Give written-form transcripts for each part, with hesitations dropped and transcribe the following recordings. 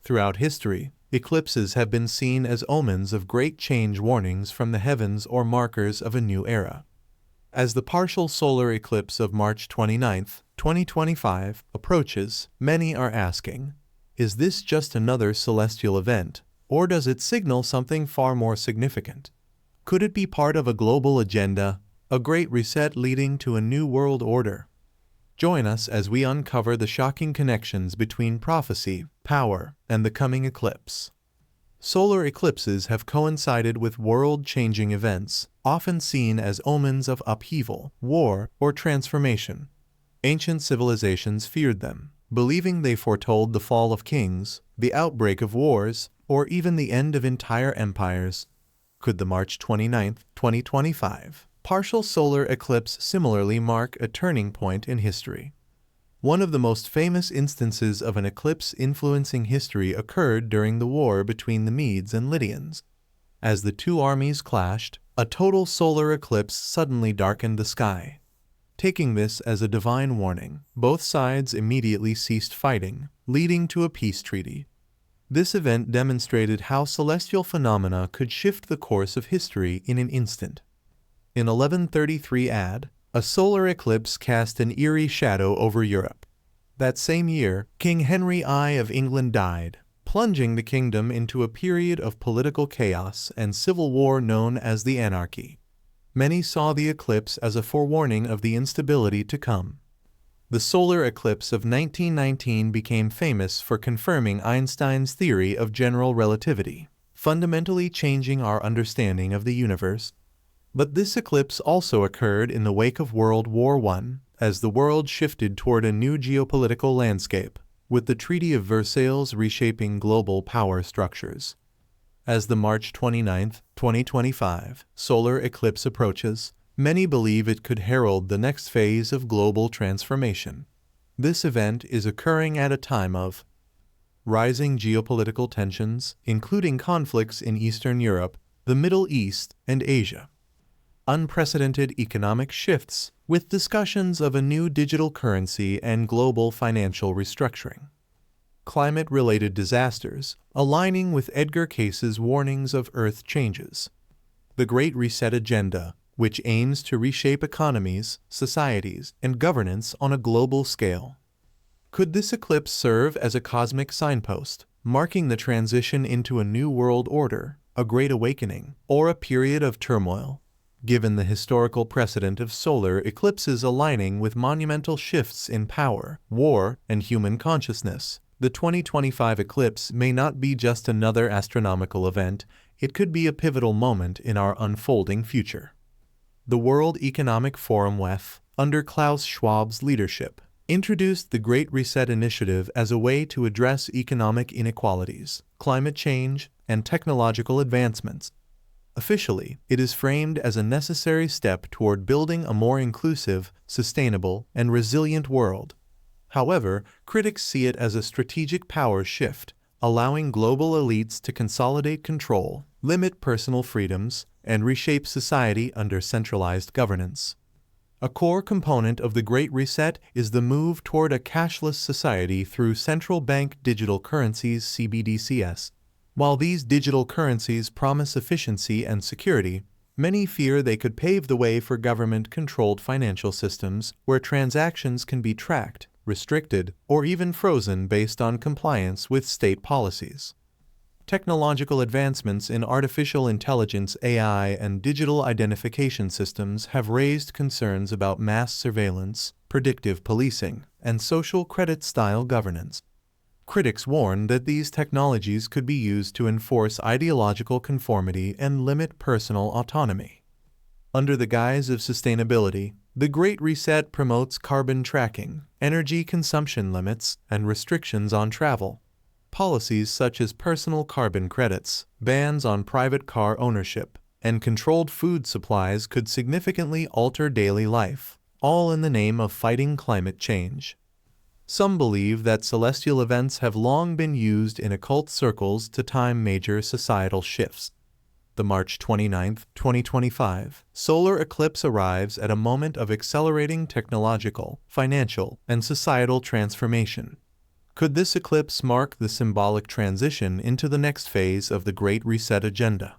Throughout history, eclipses have been seen as omens of great change, warnings from the heavens, or markers of a new era. As the partial solar eclipse of March 29, 2025, approaches, many are asking, is this just another celestial event, or does it signal something far more significant? Could it be part of a global agenda, a great reset leading to a new world order? Join us as we uncover the shocking connections between prophecy, power, and the coming eclipse. Solar eclipses have coincided with world-changing events, often seen as omens of upheaval, war, or transformation. Ancient civilizations feared them, believing they foretold the fall of kings, the outbreak of wars, or even the end of entire empires. Could the March 29, 2025, partial solar eclipse similarly mark a turning point in history? One of the most famous instances of an eclipse influencing history occurred during the war between the Medes and Lydians. As the two armies clashed, a total solar eclipse suddenly darkened the sky. Taking this as a divine warning, both sides immediately ceased fighting, leading to a peace treaty. This event demonstrated how celestial phenomena could shift the course of history in an instant. In 1133 AD, a solar eclipse cast an eerie shadow over Europe. That same year, King Henry I of England died, plunging the kingdom into a period of political chaos and civil war known as the Anarchy. Many saw the eclipse as a forewarning of the instability to come. The solar eclipse of 1919 became famous for confirming Einstein's theory of general relativity, fundamentally changing our understanding of the universe. But this eclipse also occurred in the wake of World War I, as the world shifted toward a new geopolitical landscape, with the Treaty of Versailles reshaping global power structures. As the March 29, 2025, solar eclipse approaches, many believe it could herald the next phase of global transformation. This event is occurring at a time of rising geopolitical tensions, including conflicts in Eastern Europe, the Middle East, and Asia. Unprecedented economic shifts, with discussions of a new digital currency and global financial restructuring. Climate-related disasters, aligning with Edgar Cayce's warnings of Earth changes. The Great Reset agenda, which aims to reshape economies, societies, and governance on a global scale. Could this eclipse serve as a cosmic signpost, marking the transition into a new world order, a great awakening, or a period of turmoil? Given the historical precedent of solar eclipses aligning with monumental shifts in power, war, and human consciousness, the 2025 eclipse may not be just another astronomical event, it could be a pivotal moment in our unfolding future. The World Economic Forum WEF, under Klaus Schwab's leadership, introduced the Great Reset Initiative as a way to address economic inequalities, climate change, and technological advancements. Officially, it is framed as a necessary step toward building a more inclusive, sustainable, and resilient world. However, critics see it as a strategic power shift, allowing global elites to consolidate control, limit personal freedoms, and reshape society under centralized governance. A core component of the Great Reset is the move toward a cashless society through central bank digital currencies (CBDCs). While these digital currencies promise efficiency and security, many fear they could pave the way for government-controlled financial systems where transactions can be tracked, restricted, or even frozen based on compliance with state policies. Technological advancements in artificial intelligence (AI) and digital identification systems have raised concerns about mass surveillance, predictive policing, and social credit-style governance. Critics warn that these technologies could be used to enforce ideological conformity and limit personal autonomy. Under the guise of sustainability, the Great Reset promotes carbon tracking, energy consumption limits, and restrictions on travel. Policies such as personal carbon credits, bans on private car ownership, and controlled food supplies could significantly alter daily life, all in the name of fighting climate change. Some believe that celestial events have long been used in occult circles to time major societal shifts. The March 29, 2025, solar eclipse arrives at a moment of accelerating technological, financial, and societal transformation. Could this eclipse mark the symbolic transition into the next phase of the Great Reset agenda?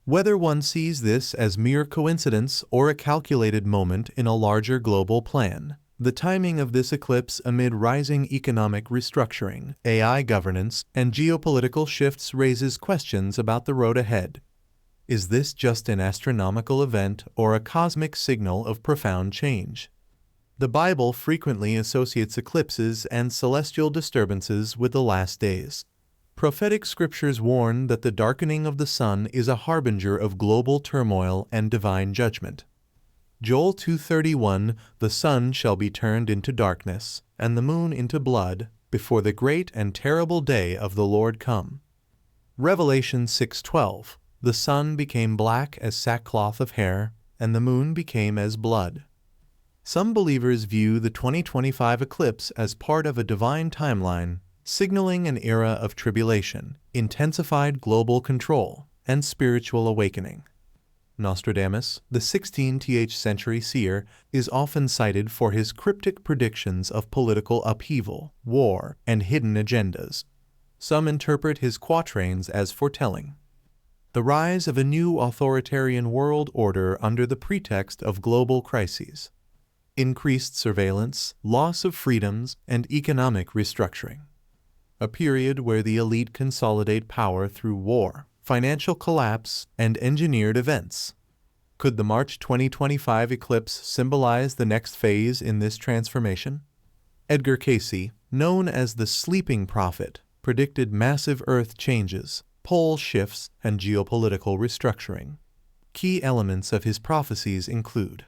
Whether one sees this as mere coincidence or a calculated moment in a larger global plan, the timing of this eclipse amid rising economic restructuring, AI governance, and geopolitical shifts raises questions about the road ahead. Is this just an astronomical event or a cosmic signal of profound change? The Bible frequently associates eclipses and celestial disturbances with the last days. Prophetic scriptures warn that the darkening of the sun is a harbinger of global turmoil and divine judgment. Joel 2:31, "The sun shall be turned into darkness, and the moon into blood, before the great and terrible day of the Lord come." Revelation 6:12, "The sun became black as sackcloth of hair, and the moon became as blood." Some believers view the 2025 eclipse as part of a divine timeline, signaling an era of tribulation, intensified global control, and spiritual awakening. Nostradamus, the 16th century seer, is often cited for his cryptic predictions of political upheaval, war, and hidden agendas. Some interpret his quatrains as foretelling the rise of a new authoritarian world order under the pretext of global crises, increased surveillance, loss of freedoms, and economic restructuring. A period where the elite consolidate power through war, financial collapse, and engineered events. Could the March 2025 eclipse symbolize the next phase in this transformation? Edgar Cayce, known as the Sleeping Prophet, predicted massive Earth changes, pole shifts, and geopolitical restructuring. Key elements of his prophecies include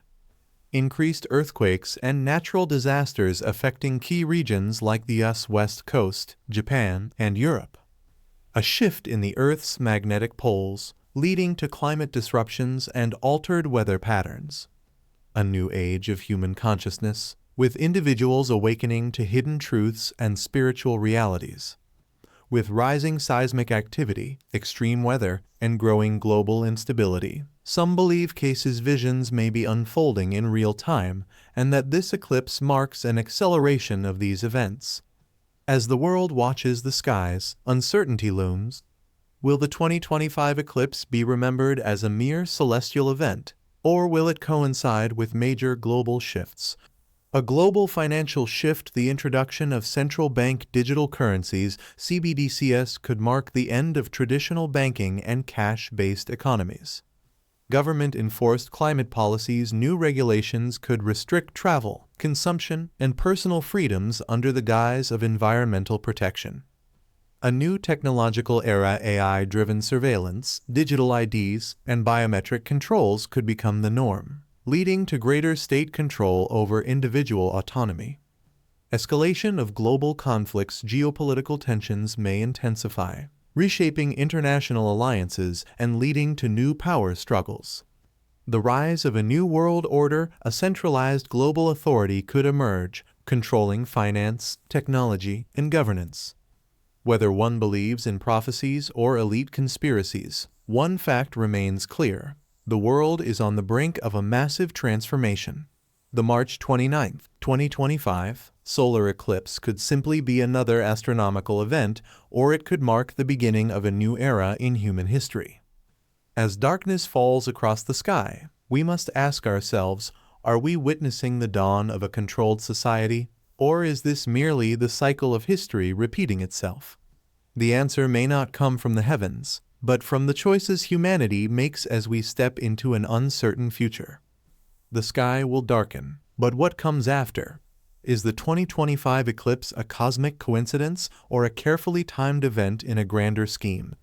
increased earthquakes and natural disasters affecting key regions like the US West Coast, Japan, and Europe. A shift in the Earth's magnetic poles, leading to climate disruptions and altered weather patterns. A new age of human consciousness, with individuals awakening to hidden truths and spiritual realities. With rising seismic activity, extreme weather, and growing global instability, some believe Cayce's visions may be unfolding in real time, and that this eclipse marks an acceleration of these events. As the world watches the skies, uncertainty looms. Will the 2025 eclipse be remembered as a mere celestial event, or will it coincide with major global shifts? A global financial shift, the introduction of central bank digital currencies, CBDCs, could mark the end of traditional banking and cash-based economies. Government-enforced climate policies, new regulations could restrict travel, consumption, and personal freedoms under the guise of environmental protection. A new technological era, AI-driven surveillance, digital IDs, and biometric controls could become the norm, leading to greater state control over individual autonomy. Escalation of global conflicts, geopolitical tensions may intensify, reshaping international alliances and leading to new power struggles. The rise of a new world order, a centralized global authority could emerge, controlling finance, technology, and governance. Whether one believes in prophecies or elite conspiracies, one fact remains clear: the world is on the brink of a massive transformation. The March 29, 2025 solar eclipse could simply be another astronomical event, or it could mark the beginning of a new era in human history. As darkness falls across the sky, we must ask ourselves, are we witnessing the dawn of a controlled society, or is this merely the cycle of history repeating itself? The answer may not come from the heavens, but from the choices humanity makes as we step into an uncertain future. The sky will darken, but what comes after? Is the 2025 eclipse a cosmic coincidence or a carefully timed event in a grander scheme?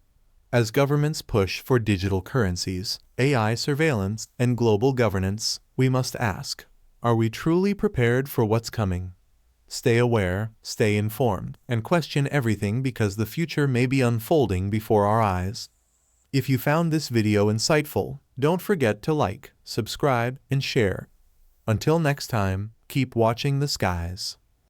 As governments push for digital currencies, AI surveillance, and global governance, we must ask, are we truly prepared for what's coming? Stay aware, stay informed, and question everything, because the future may be unfolding before our eyes. If you found this video insightful, don't forget to like, subscribe, and share. Until next time, keep watching the skies.